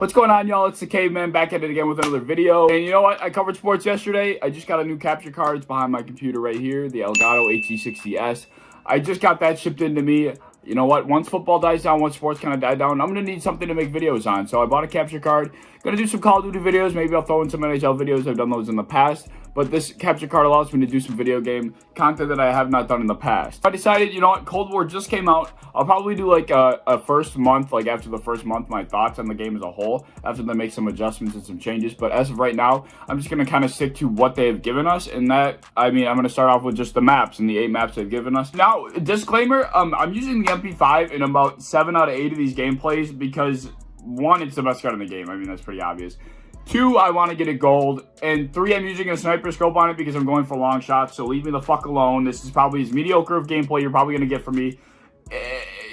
What's going on, y'all? It's the Caveman back at it again with another video. And you know what? I covered sports yesterday. I just got a new capture cards behind my computer right here, the Elgato HC60S. I just got that shipped into me. You know what? Once football dies down, once sports kind of die down, I'm going to need something to make videos on. So I bought a capture card. Going to do some Call of Duty videos. Maybe I'll throw in some NHL videos. I've done those in the past. But this capture card allows me to do some video game content that I have not done in the past. I decided, you know what? Cold War just came out. I'll probably do like a first month, like after the first month, my thoughts on the game as a whole. After they make some adjustments and some changes. But as of right now, I'm just going to kind of stick to what they have given us. And that, I mean, I'm going to start off with just the maps and the 8 maps they've given us. Now, disclaimer, I'm using the MP5 in about 7 out of 8 of these gameplays because, 1, it's the best gun in the game. I mean, that's pretty obvious. 2, I want to get it gold. And 3, I'm using a sniper scope on it because I'm going for long shots. So leave me the fuck alone. This is probably as mediocre of gameplay you're probably going to get from me.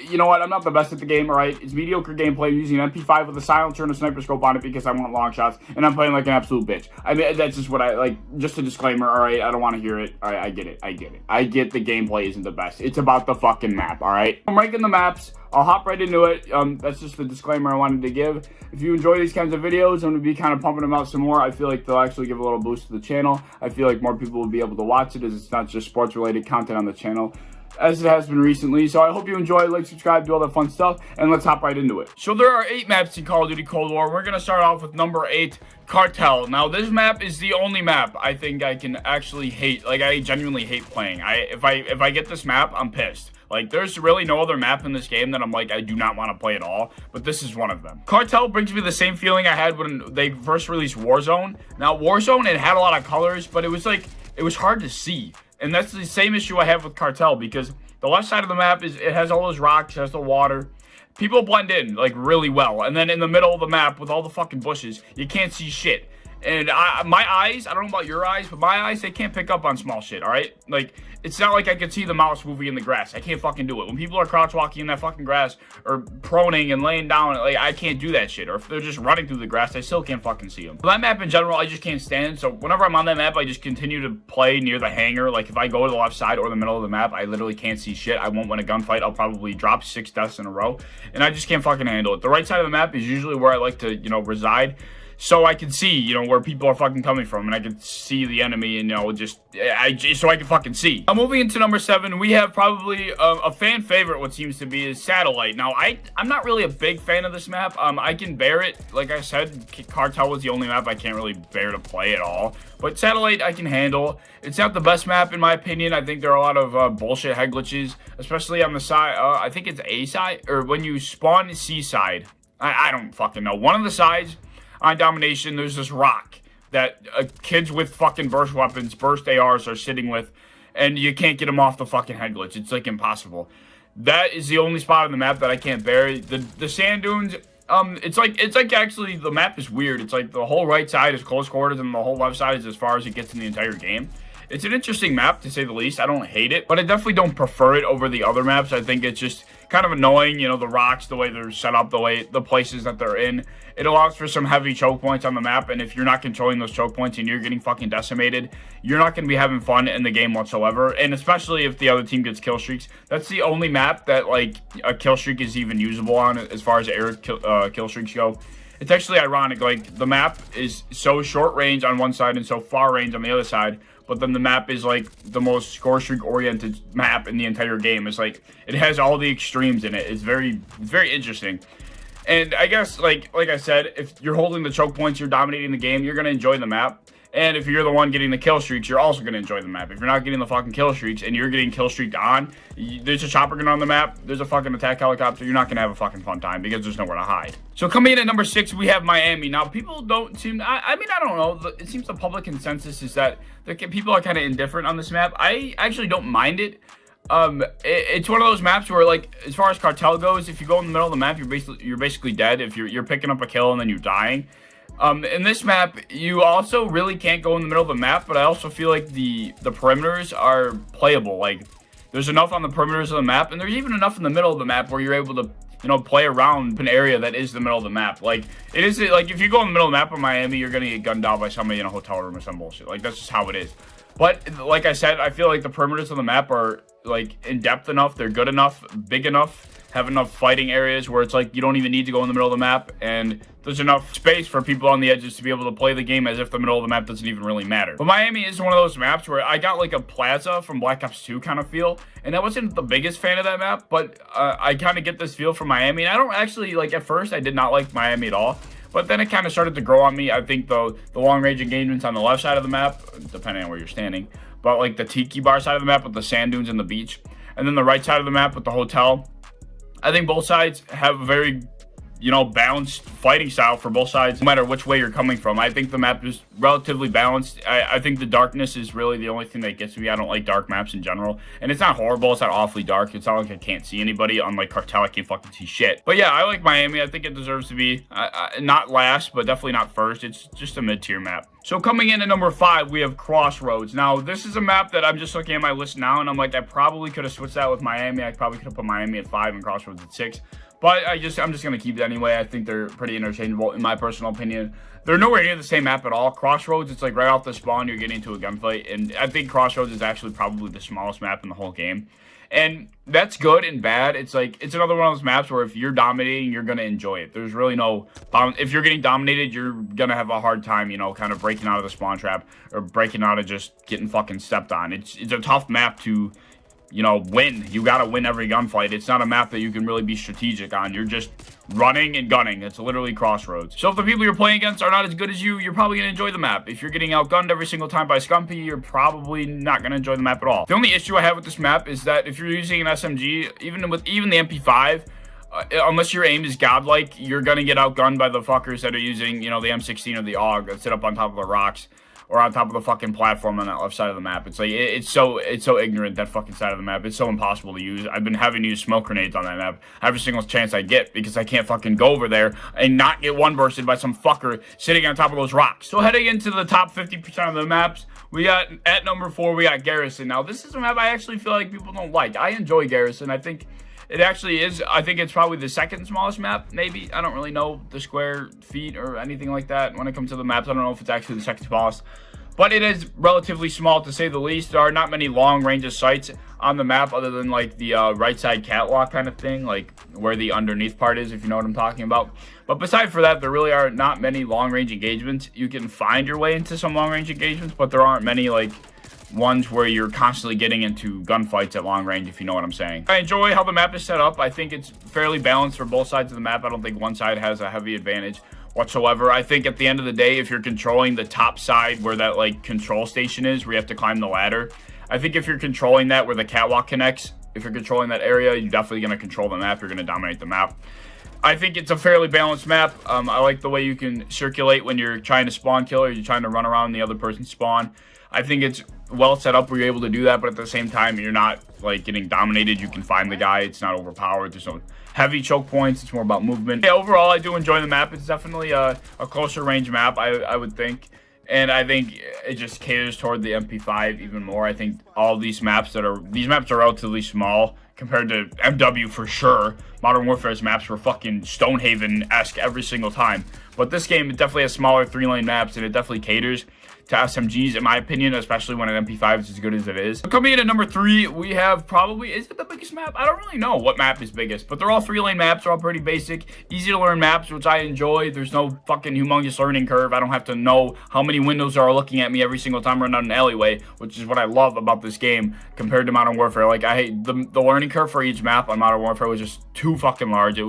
You know what? I'm not the best at the game, all right? It's mediocre gameplay. I'm using an MP5 with a silencer and a sniper scope on it because I want long shots. And I'm playing like an absolute bitch. I mean, that's just what I like. Just a disclaimer, all right? I don't want to hear it. All right, I get it. I get it. I get the gameplay isn't the best. It's about the fucking map, all right? I'm ranking the maps. I'll hop right into it. That's just the disclaimer I wanted to give. If you enjoy these kinds of videos, I'm going to be kind of pumping them out some more. I feel like they'll actually give a little boost to the channel. I feel like more people will be able to watch it as it's not just sports-related content on the channel, as it has been recently. So I hope you enjoy, like, subscribe, do all that fun stuff, and let's hop right into it. So there are 8 maps in Call of Duty Cold War. We're going to start off with number 8, Cartel. Now, this map is the only map I think I can actually hate. Like, I genuinely hate playing. If I get this map, I'm pissed. Like, there's really no other map in this game that I'm like, I do not want to play at all. But this is one of them. Cartel brings me the same feeling I had when they first released Warzone. Now, Warzone, it had a lot of colors, but it was like, it was hard to see. And that's the same issue I have with Cartel, because the left side of the map it has all those rocks, it has the water. People blend in, like, really well. And then in the middle of the map with all the fucking bushes, you can't see shit. And my eyes, I don't know about your eyes, but my eyes, they can't pick up on small shit, all right? Like, it's not like I can see the mouse moving in the grass. I can't fucking do it. When people are crouch walking in that fucking grass or proning and laying down, like, I can't do that shit. Or if they're just running through the grass, I still can't fucking see them. But that map in general, I just can't stand. So whenever I'm on that map, I just continue to play near the hangar. Like, if I go to the left side or the middle of the map, I literally can't see shit. I won't win a gunfight. I'll probably drop 6 deaths in a row. And I just can't fucking handle it. The right side of the map is usually where I like to, you know, reside. So I can see, you know, where people are fucking coming from, and I can see the enemy, and, you know, so I can fucking see. Now, moving into number 7, we have probably a fan favorite, what seems to be, is Satellite. Now, I'm not really a big fan of this map. I can bear it. Like I said, Cartel was the only map I can't really bear to play at all. But Satellite, I can handle. It's not the best map, in my opinion. I think there are a lot of bullshit head glitches, especially on the side. I think it's A side, or when you spawn C side. I don't fucking know. One of the sides on Domination, there's this rock that kids with fucking burst weapons, burst ARs are sitting with, and you can't get them off the fucking head glitch. It's like impossible. That is the only spot on the map that I can't bear. The sand dunes, it's like actually the map is weird. It's like the whole right side is close quarters and the whole left side is as far as it gets in the entire game. It's an interesting map, to say the least. I don't hate it, but I definitely don't prefer it over the other maps. I think it's just kind of annoying, you know, the rocks, the way they're set up, the places that they're in. It allows for some heavy choke points on the map, and if you're not controlling those choke points and you're getting fucking decimated, you're not going to be having fun in the game whatsoever, and especially if the other team gets kill streaks. That's the only map that, like, a kill streak is even usable on as far as air kill streaks go. It's actually ironic, like, the map is so short range on one side and so far range on the other side, but then the map is, like, the most score streak oriented map in the entire game. It's like, it has all the extremes in it. It's very interesting. And I guess, like I said, if you're holding the choke points, you're dominating the game, you're going to enjoy the map. And if you're the one getting the kill streaks, you're also going to enjoy the map. If you're not getting the fucking kill streaks and you're getting kill streaked on, there's a chopper gun on the map, there's a fucking attack helicopter, you're not going to have a fucking fun time because there's nowhere to hide. So coming in at number 6, we have Miami. Now, people don't seem, I mean, I don't know. It seems the public consensus is that people are kind of indifferent on this map. I actually don't mind it. It's one of those maps where, like, as far as Cartel goes, if you go in the middle of the map, you're basically dead. If you're picking up a kill and then you're dying. In this map, you also really can't go in the middle of the map, but I also feel like the perimeters are playable. Like, there's enough on the perimeters of the map, and there's even enough in the middle of the map where you're able to, you know, play around an area that is the middle of the map. Like, it is, like, if you go in the middle of the map of Miami, you're gonna get gunned down by somebody in a hotel room or some bullshit. Like, that's just how it is. But, like I said, I feel like the perimeters of the map are, like, in depth enough, they're good enough, big enough, have enough fighting areas where it's like you don't even need to go in the middle of the map, and there's enough space for people on the edges to be able to play the game as if the middle of the map doesn't even really matter. But Miami is one of those maps where I got like a plaza from Black Ops 2 kind of feel, and I wasn't the biggest fan of that map, but I kind of get this feel from Miami. And I don't actually, like, at first I did not like Miami at all, but then it kind of started to grow on me. I think the long range engagements on the left side of the map, depending on where you're standing, but like the tiki bar side of the map with the sand dunes and the beach, and then the right side of the map with the hotel, I think both sides have a very, you know, balanced fighting style for both sides, no matter which way you're coming from. I think the map is relatively balanced. I think the darkness is really the only thing that gets me. I don't like dark maps in general, and it's not horrible. It's not awfully dark. It's not like I can't see anybody. Unlike Cartel, I can't fucking see shit. But yeah, I like Miami. I think it deserves to be not last, but definitely not first. It's just a mid-tier map. So coming in at number 5, we have Crossroads. Now, this is a map that I'm just looking at my list now, and I'm like, I probably could have switched that with Miami. I probably could have put Miami at 5 and Crossroads at 6. But I'm just going to keep it anyway. I think they're pretty interchangeable in my personal opinion. They're nowhere near the same map at all. Crossroads, it's like right off the spawn, you're getting into a gunfight. And I think Crossroads is actually probably the smallest map in the whole game. And that's good and bad. It's like, it's another one of those maps where if you're dominating, you're going to enjoy it. There's really no, if you're getting dominated, you're going to have a hard time, you know, kind of breaking out of the spawn trap or breaking out of just getting fucking stepped on. It's a tough map to, you know, win. You got to win every gunfight. It's not a map that you can really be strategic on. You're just running and gunning. It's literally Crossroads. So if the people you're playing against are not as good as you, you're probably going to enjoy the map. If you're getting outgunned every single time by Scumpy, you're probably not going to enjoy the map at all. The only issue I have with this map is that if you're using an SMG, even the MP5, unless your aim is godlike, you're going to get outgunned by the fuckers that are using, you know, the M16 or the AUG that sit up on top of the rocks or on top of the fucking platform on that left side of the map. It's like, it's so ignorant, that fucking side of the map. It's so impossible to use. I've been having to use smoke grenades on that map every single chance I get because I can't fucking go over there and not get one bursted by some fucker sitting on top of those rocks. So heading into the top 50% of the maps, we got, at number 4, we got Garrison. Now, this is a map I actually feel like people don't like. I enjoy Garrison. I think it actually is. I think it's probably the second smallest map, maybe. I don't really know the square feet or anything like that. When it comes to the maps, I don't know if it's actually the second smallest. But it is relatively small, to say the least. There are not many long range of sights on the map other than like the right side catwalk kind of thing, like where the underneath part is, if you know what I'm talking about. But beside for that, there really are not many long range engagements. You can find your way into some long range engagements, but there aren't many like ones where you're constantly getting into gunfights at long range, if you know what I'm saying. I enjoy how the map is set up. I think it's fairly balanced for both sides of the map. I don't think one side has a heavy advantage whatsoever. I think at the end of the day, if you're controlling the top side where that like control station is, where you have to climb the ladder, I think if you're controlling that where the catwalk connects, if you're controlling that area, you're definitely going to control the map. You're going to dominate the map. I think it's a fairly balanced map. I like the way you can circulate when you're trying to spawn kill or you're trying to run around the other person's spawn. I think it's well set up where you're able to do that, but at the same time, you're not like getting dominated. You can find the guy. It's not overpowered. There's no heavy choke points. It's more about movement. Yeah, overall, I do enjoy the map. It's definitely a closer range map, I would think. And I think it just caters toward the MP5 even more. I think all these maps are relatively small compared to MW for sure. Modern Warfare's maps were fucking Stonehaven-esque every single time. But this game, it definitely has smaller 3-lane maps, and it definitely caters to SMGs, in my opinion, especially when an MP5 is as good as it is. Coming in at number 3, we have probably, is it the biggest map? I don't really know what map is biggest, but they're all 3-lane maps. They're all pretty basic, easy to learn maps, which I enjoy. There's no fucking humongous learning curve. I don't have to know how many windows are looking at me every single time I run down an alleyway, which is what I love about this game compared to Modern Warfare. Like, I hate the learning curve for each map on Modern Warfare was just too fucking large. It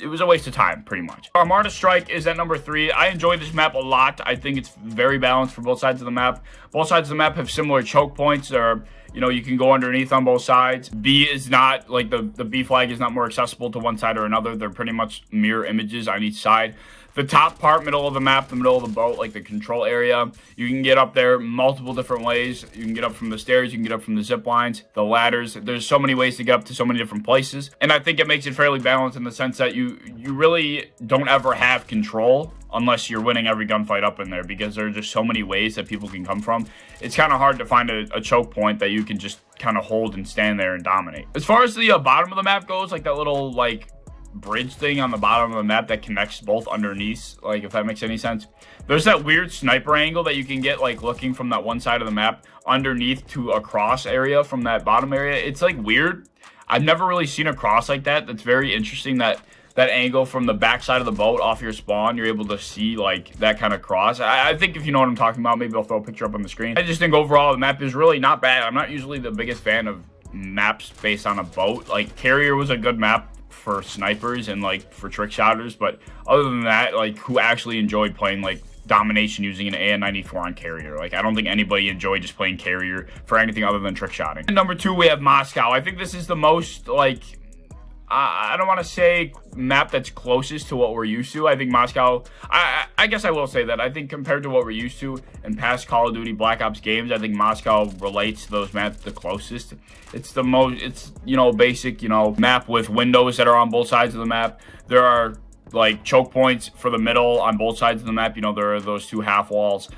was a waste of time, pretty much. Armada Strike is at number 3. I enjoy this map a lot. I think it's very balanced for both sides of the map. Both sides of the map have similar choke points, or, you know, you can go underneath on both sides. B is not, like, the B flag is not more accessible to one side or another. They're pretty much mirror images on each side. The top part, middle of the map, the middle of the boat, like the control area, you can get up there multiple different ways. You can get up from the stairs, you can get up from the zip lines, the ladders. There's so many ways to get up to so many different places. And I think it makes it fairly balanced in the sense that you really don't ever have control unless you're winning every gunfight up in there, because there are just so many ways that people can come from. It's kind of hard to find a choke point that you can just kind of hold and stand there and dominate. As far as the bottom of the map goes, like that little like bridge thing on the bottom of the map that connects both underneath, like if that makes any sense, there's that weird sniper angle that you can get like looking from that one side of the map underneath to across area from that bottom area. It's like weird. I've never really seen a cross like that. That's very interesting, that angle from the backside of the boat off your spawn, you're able to see like that kind of cross. I think if you know what I'm talking about, maybe I'll throw a picture up on the screen. I just think overall the map is really not bad. I'm not usually the biggest fan of maps based on a boat. Like Carrier was a good map for snipers and like for trick shotters, but other than that, like who actually enjoyed playing like domination using an AN-94 on Carrier? Like I don't think anybody enjoyed just playing Carrier for anything other than trick shotting. And number 2, we have Moscow. I think this is the most like, I don't want to say map that's closest to what we're used to. I think Moscow, I guess I will say that. I think compared to what we're used to in past Call of Duty Black Ops games, I think Moscow relates to those maps the closest. It's the most, it's, you know, basic, you know, map with windows that are on both sides of the map. There are like choke points for the middle on both sides of the map. You know, there are those 2 half walls.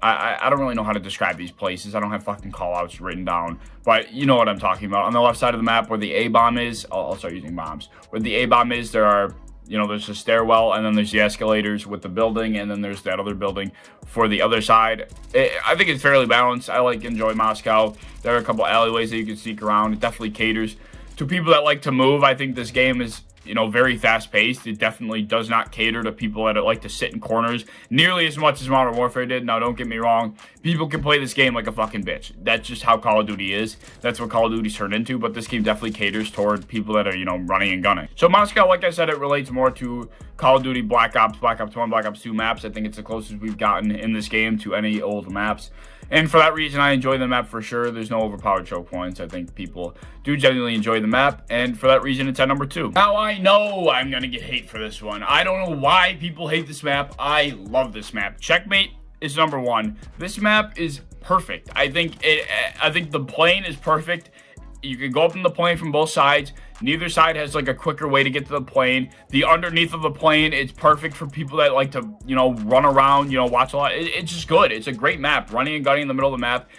I don't really know how to describe these places. I don't have fucking callouts written down, but you know what I'm talking about. On the left side of the map where the A-bomb is, I'll start using bombs. Where the A-bomb is, there are, you know, there's a stairwell, and then there's the escalators with the building, and then there's that other building for the other side. I think it's fairly balanced. I like enjoy Moscow. There are a couple alleyways that you can sneak around. It definitely caters to people that like to move. I think this game is, you know, very fast-paced. It definitely does not cater to people that like to sit in corners nearly as much as Modern Warfare did. Now, don't get me wrong. People can play this game like a fucking bitch. That's just how Call of Duty is. That's what Call of Duty's turned into, but this game definitely caters toward people that are, you know, running and gunning. So Moscow, like I said, it relates more to Call of Duty Black Ops 1, Black Ops 2 maps. I think it's the closest we've gotten in this game to any old maps. And for that reason, I enjoy the map for sure. There's no overpowered choke points. I think people do genuinely enjoy the map. And for that reason, it's at number 2. Now, I know I'm going to get hate for this one. I don't know why people hate this map. I love this map. Checkmate is number 1. This map is perfect. I think the plane is perfect. You can go up in the plane from both sides. Neither side has like a quicker way to get to the plane. The underneath of the plane is perfect for people that like to, you know, run around, you know, watch a lot. It's just good. It's a great map. Running and gunning in the middle of the map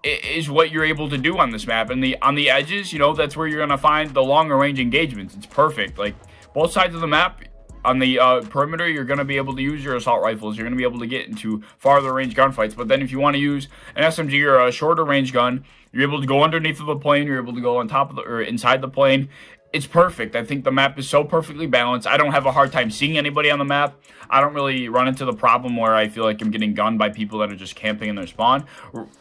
is what you're able to do on this map. And on the edges, you know, that's where you're going to find the longer range engagements. It's perfect. Like both sides of the map, on the perimeter, you're going to be able to use your assault rifles. You're going to be able to get into farther range gunfights. But then if you want to use an SMG or a shorter range gun, you're able to go underneath of the plane. You're able to go on top of or inside the plane. It's perfect. I think the map is so perfectly balanced. I don't have a hard time seeing anybody on the map. I don't really run into the problem where I feel like I'm getting gunned by people that are just camping in their spawn.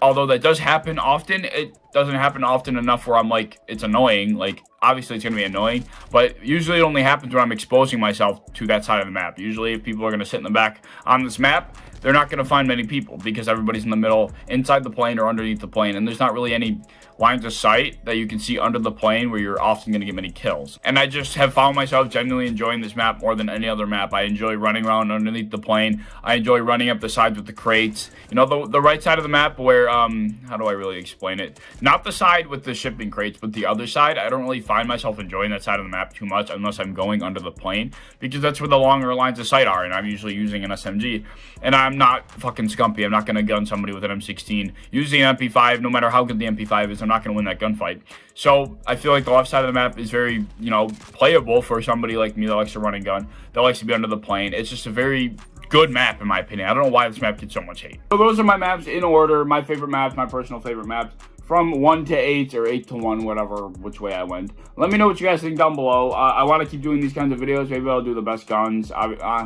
Although that does happen often, it doesn't happen often enough where I'm like, it's annoying. Like, obviously it's going to be annoying, but usually it only happens when I'm exposing myself to that side of the map. Usually if people are going to sit in the back on this map, they're not going to find many people because everybody's in the middle, inside the plane or underneath the plane. And there's not really any lines of sight that you can see under the plane where you're often going to get many kills. And I just have found myself genuinely enjoying this map more than any other map. I enjoy running around underneath the plane. I enjoy running up the sides with the crates. You know, the right side of the map where, how do I really explain it? Not the side with the shipping crates, but the other side. I don't really find myself enjoying that side of the map too much unless I'm going under the plane because that's where the longer lines of sight are, and I'm usually using an SMG. And I'm not fucking scumpy. I'm not going to gun somebody with an M16. Using an MP5, no matter how good the MP5 is, I'm not going to win that gunfight. So I feel like the left side of the map is very, you know, playable for somebody like me that likes to run and gun, that likes to be under the plane. It's just a very good map in my opinion. I don't know why this map gets so much hate. So those are my maps in order. My favorite maps, my personal favorite maps. From 1 to 8 or 8 to 1, whatever, which way I went. Let me know what you guys think down below. I want to keep doing these kinds of videos. Maybe I'll do the best guns.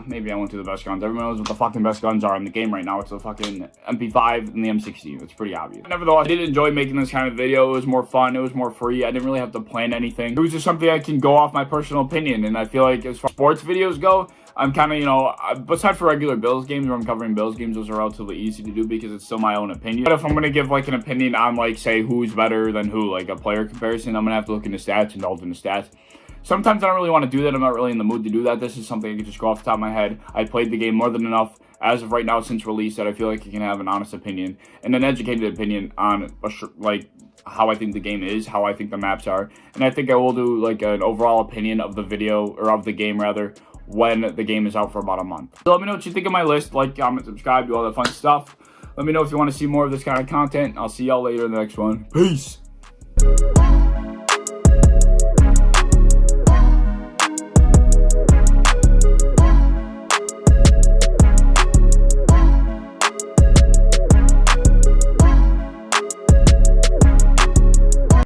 Maybe I won't do the best guns. Everyone knows what the fucking best guns are in the game right now. It's the fucking MP5 and the M16. It's pretty obvious. Nevertheless, I did enjoy making this kind of video. It was more fun. It was more free. I didn't really have to plan anything. It was just something I can go off my personal opinion. And I feel like as far as sports videos go, I'm kind of, you know, besides for regular Bills games where I'm covering Bills games, those are relatively easy to do because it's still my own opinion. But if I'm going to give, like, an opinion on, like, say, who's better than who, like, a player comparison, I'm going to have to look into stats, indulge in the stats. Sometimes I don't really want to do that. I'm not really in the mood to do that. This is something I can just go off the top of my head. I played the game more than enough as of right now since release that I feel like you can have an honest opinion and an educated opinion on, like, how I think the game is, how I think the maps are. And I think I will do, like, an overall opinion of the video, or of the game, rather, when the game is out for about a month. So let me know what you think of my list. Like, comment, subscribe, do all that fun stuff. Let me know if you want to see more of this kind of content. I'll see y'all later in the next one. Peace.